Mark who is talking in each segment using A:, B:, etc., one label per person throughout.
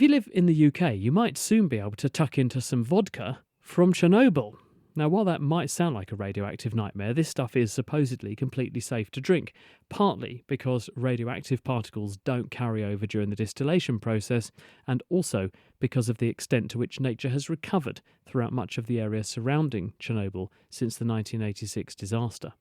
A: If you live in the UK, you might soon be able to tuck into some vodka from Chernobyl. Now, while that might sound like a radioactive nightmare, this stuff is supposedly completely safe to drink, partly because radioactive particles don't carry over during the distillation process, and also because of the extent to which nature has recovered throughout much of the area surrounding Chernobyl since the 1986 disaster.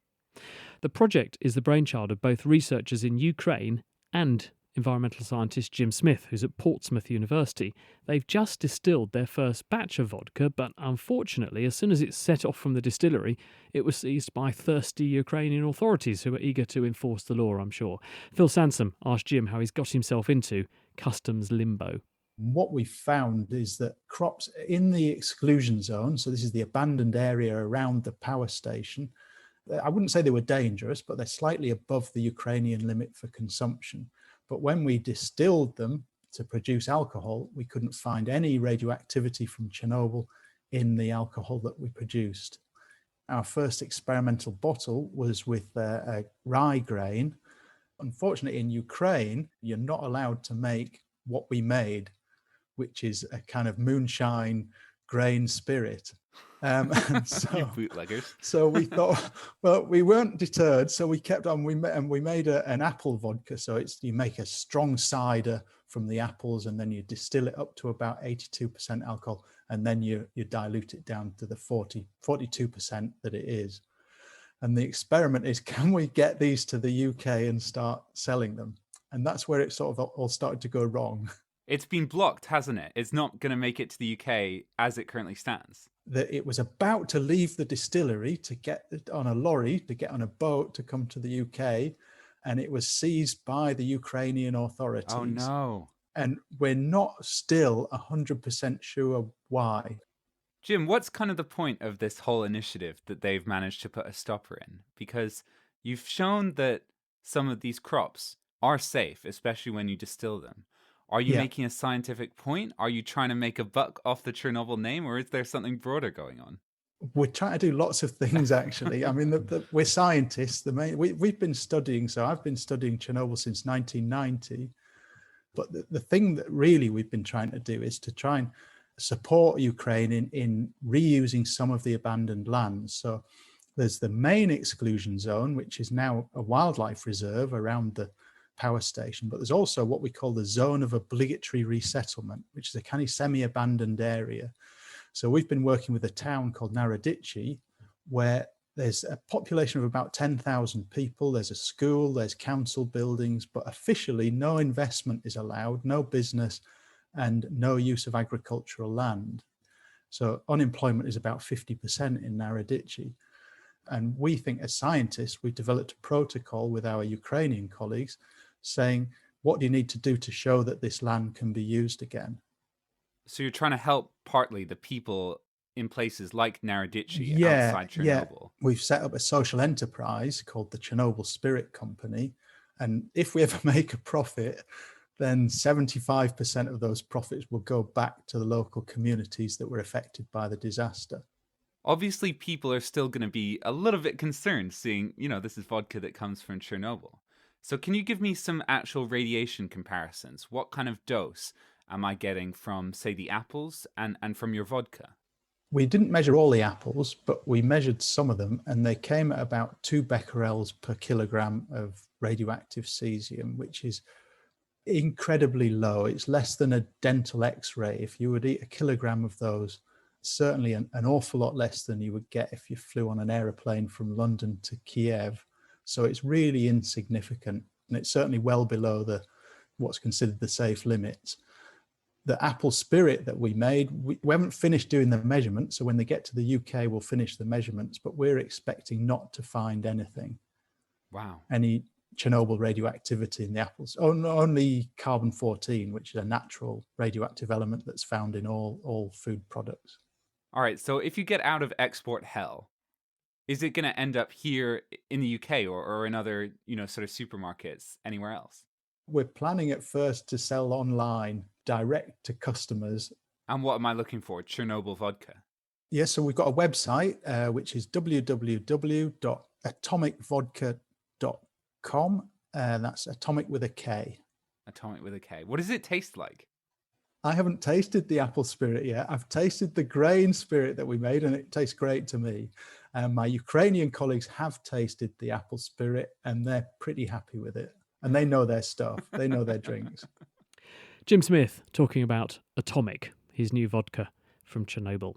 A: The project is the brainchild of both researchers in Ukraine and environmental scientist Jim Smith, who's at Portsmouth University. They've just distilled their first batch of vodka, but unfortunately, as soon as it set off from the distillery, it was seized by thirsty Ukrainian authorities who are eager to enforce the law, I'm sure. Phil Sansom asked Jim how he's got himself into customs limbo.
B: What we found is that crops in the exclusion zone, so this is the abandoned area around the power station, I wouldn't say they were dangerous, but they're slightly above the Ukrainian limit for consumption. But when we distilled them to produce alcohol, we couldn't find any radioactivity from Chernobyl in the alcohol that we produced. Our first experimental bottle was with a rye grain. Unfortunately, in Ukraine, you're not allowed to make what we made, which is a kind of moonshine grain spirit.
C: You bootleggers.
B: So we thought, well, we weren't deterred, so we kept on. We made an apple vodka. So you make a strong cider from the apples, and then you distill it up to about 82% alcohol, and then you dilute it down to the 42% that it is. And the experiment is, can we get these to the UK and start selling them? And that's where it sort of all started to go wrong.
C: It's been blocked, hasn't it? It's not going to make it to the UK as it currently stands.
B: That it was about to leave the distillery to get on a lorry, to get on a boat to come to the UK, and it was seized by the Ukrainian authorities.
C: Oh no.
B: And we're not still 100% sure why.
C: Jim, what's kind of the point of this whole initiative that they've managed to put a stopper in? Because you've shown that some of these crops are safe, especially when you distill them. Are you making a scientific point? Are you trying to make a buck off the Chernobyl name, or is there something broader going on?
B: We're trying to do lots of things, actually. I mean, we're scientists. We've been studying, so I've been studying Chernobyl since 1990. But the thing that really we've been trying to do is to try and support Ukraine in reusing some of the abandoned lands. So there's the main exclusion zone, which is now a wildlife reserve around the power station, but there's also what we call the zone of obligatory resettlement, which is a kind of semi-abandoned area. So we've been working with a town called Narodici, where there's a population of about 10,000 people. There's a school, there's council buildings, but officially no investment is allowed, no business, and no use of agricultural land. So unemployment is about 50% in Narodici. And we think, as scientists, we've developed a protocol with our Ukrainian colleagues saying, what do you need to do to show that this land can be used again?
C: So you're trying to help partly the people in places like Narodici outside Chernobyl.
B: Yeah. We've set up a social enterprise called the Chernobyl Spirit Company. And if we ever make a profit, then 75% of those profits will go back to the local communities that were affected by the disaster.
C: Obviously, people are still going to be a little bit concerned seeing, this is vodka that comes from Chernobyl. So can you give me some actual radiation comparisons? What kind of dose am I getting from, say, the apples and from your vodka?
B: We didn't measure all the apples, but we measured some of them, and they came at about 2 becquerels per kilogram of radioactive cesium, which is incredibly low. It's less than a dental X-ray. If you would eat a kilogram of those, certainly an awful lot less than you would get if you flew on an aeroplane from London to Kiev. So it's really insignificant, and it's certainly well below what's considered the safe limits. The apple spirit that we made, we haven't finished doing the measurements. So when they get to the UK, we'll finish the measurements, but we're expecting not to find anything.
C: Wow.
B: Any Chernobyl radioactivity in the apples. Only carbon-14, which is a natural radioactive element that's found in all food products.
C: All right, so if you get out of export hell, is it going to end up here in the UK or in other, sort of supermarkets anywhere else?
B: We're planning at first to sell online, direct to customers.
C: And what am I looking for? Chernobyl vodka?
B: Yes, so we've got a website, which is www.atomicvodka.com. That's atomic with a K.
C: Atomic with a K. What does it taste like?
B: I haven't tasted the apple spirit yet. I've tasted the grain spirit that we made, and it tastes great to me. My Ukrainian colleagues have tasted the apple spirit, and they're pretty happy with it. And they know their stuff. They know their drinks.
A: Jim Smith talking about Atomic, his new vodka from Chernobyl.